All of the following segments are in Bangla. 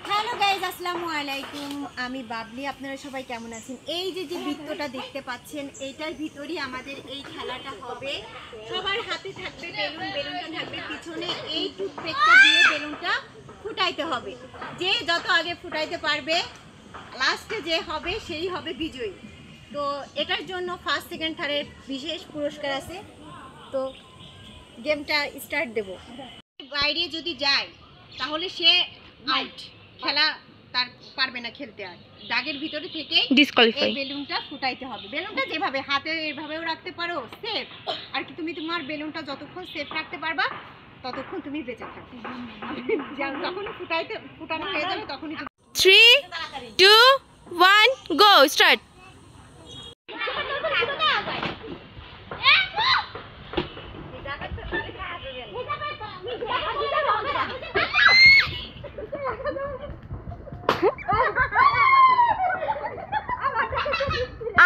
হ্যালো গাইজ, আসসালামু আলাইকুম। আমি বাবলি। আপনারা সবাই কেমন আছেন? এই যে বৃত্তটা দেখতে পাচ্ছেন, এইটার ভিতরই আমাদের এই খেলাটা হবে। সবার হাতে থাকবে বেলুন, বেলুনটা থাকবে পিছনে। এই টুথপেকটা দিয়ে বেলুনটা ফুটাইতে হবে। যে যত আগে ফুটাইতে পারবে, লাস্টে যে হবে সেই হবে বিজয়ী। তো এটার জন্য ফার্স্ট, সেকেন্ড, থার্ডের বিশেষ পুরস্কার আছে। তো গেমটা স্টার্ট দেব। বাইরে যদি যায় তাহলে সে আউট, খেলা তার পারবে না খেলতে। আর দাগের ভিতরে থেকে ডিসকোয়ালিফাই। বেলুনটা ফুটাইতে হবে। বেলুনটা যেভাবে হাতে এভাবেও রাখতে পারো, সেফ। আর কি তুমি তোমার বেলুনটা যতক্ষণ সেফ রাখতে পারবা ততক্ষণ তুমি বেঁচে থাকবে। যখন ফুটানো হয়ে যাবে তখনই 3 2 1 গো স্টার্ট।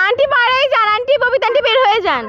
आंटी बाहर जान, आंटी बबीता आंटी बेर हो जान।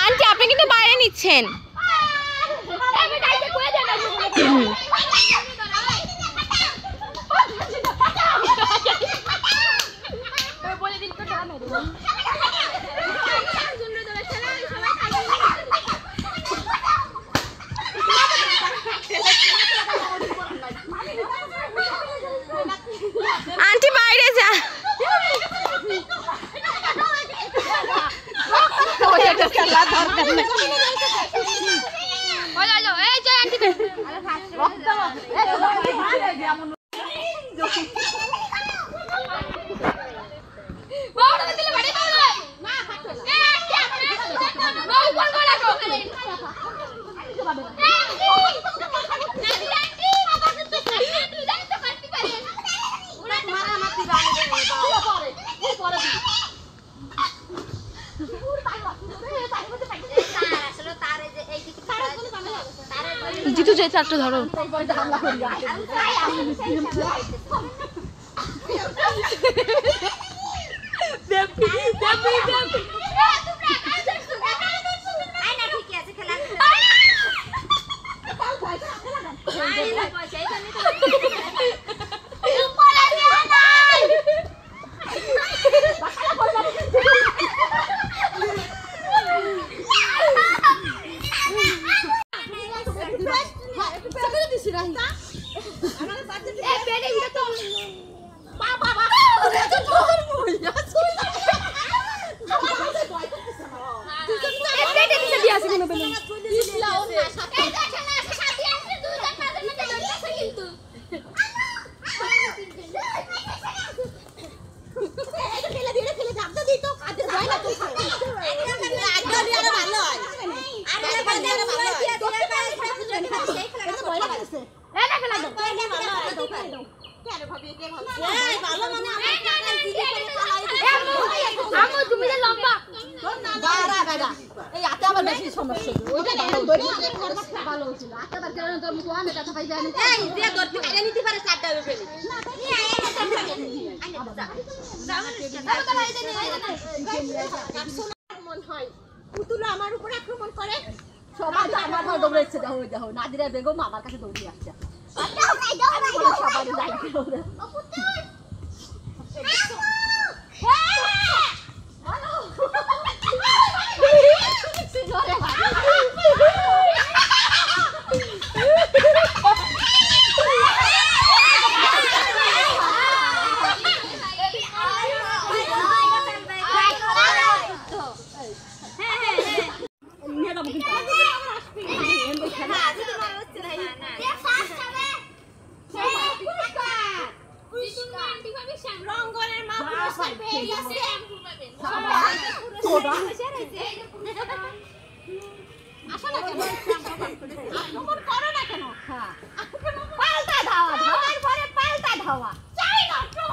आंटी আপনি কিন্তু বাইরে নিচ্ছেন। आंटी বাইরে যা। জিতু যে চারটা ধরো। পুতুল আমার উপর আক্রমণ করে। সবাই তো আমার ঘরে দৌড়াচ্ছে, দেখো দেখো নাদিরা বেগম আমার কাছে দৌড়িয়ে আসছে। সবাই যাই দৌড়ে। রঙ্গনের মা পুরস্কার পেয়ে গেছে। আসো না কেন? আক্রমণ করো না কেন? পাল্টা ধাওয়া, ধাওয়ার পরে পাল্টা ধাওয়া। চাই না তো।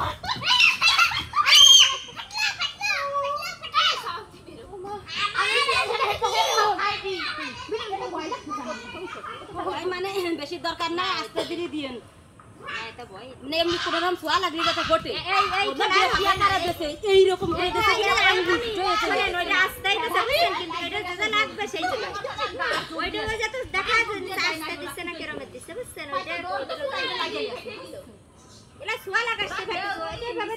মানে বেশি দরকার নাই, আস্তে ধীরে দিয়েন। মানে এমনি কোনো রকম ছোঁয়া লাগলে যাতে ঘটে। এইরকম করে দেশে গেলে আমি বুঝতে হয়েছে। ওইটা আস্তেই তো থাকছেন, কিন্তু এটা যেটা লাগবে সেই তো ওইটা ওই যাতে দেখা যাচ্ছে আস্তে দিচ্ছে না কেরম দিচ্ছে, বুঝছেন? ওইটা এলা সোয়া লাগাচ্ছে ভাই, ওইটা ভাবে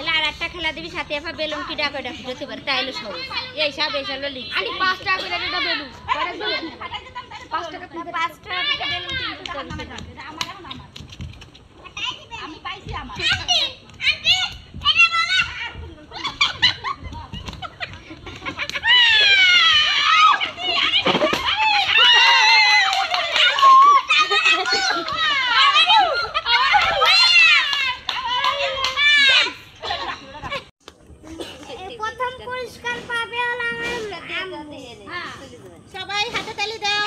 এলা আর একটা খেলা দিবি সাথে এফা বেলুন কি ডাকো ডাক যেতে পারে তাইলে সব এই সব এসলো লিখ আমি 5 টাকা করে একটা বেলুন 5 টাকা থেকে বেলুন কিনতে আমি পাইছি আমার। প্রথম পুরস্কার পাবে হলো সবাই হাতে তালি দাও।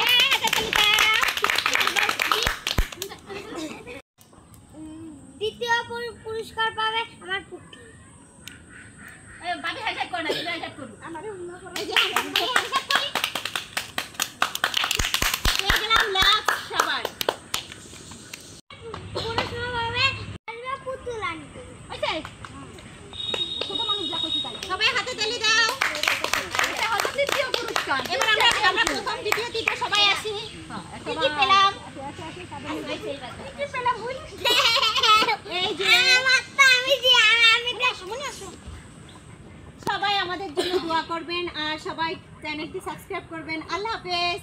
দ্বিতীয় পুরস্কার পাবে আমার পুত্র। বাবি হাইলাইট কর না, হাইলাইট করু। আমারে অন্য করে এই যে আমি হাইলাইট করি। পেয়ে গেলাম লাস্ট সবার। পুরস্কার পাবে আমার পুতুল আনতে। ওইছে ছোট মানুষ যা কইছি তাই। সবাই হাতে তালি দাও। এটা হলো তৃতীয় পুরস্কার। এবার আমরা প্রথম দ্বিতীয় তৃতীয় সবাই আসি। কি কি পেলাম? কি পেলাম বলি? এই যে আমারটা আমি যে আমি মনে আছে। সবাই আমাদের জন্য দোয়া করবেন আর সবাই চ্যানেলটি সাবস্ক্রাইব করবেন। আল্লাহ হাফেজ।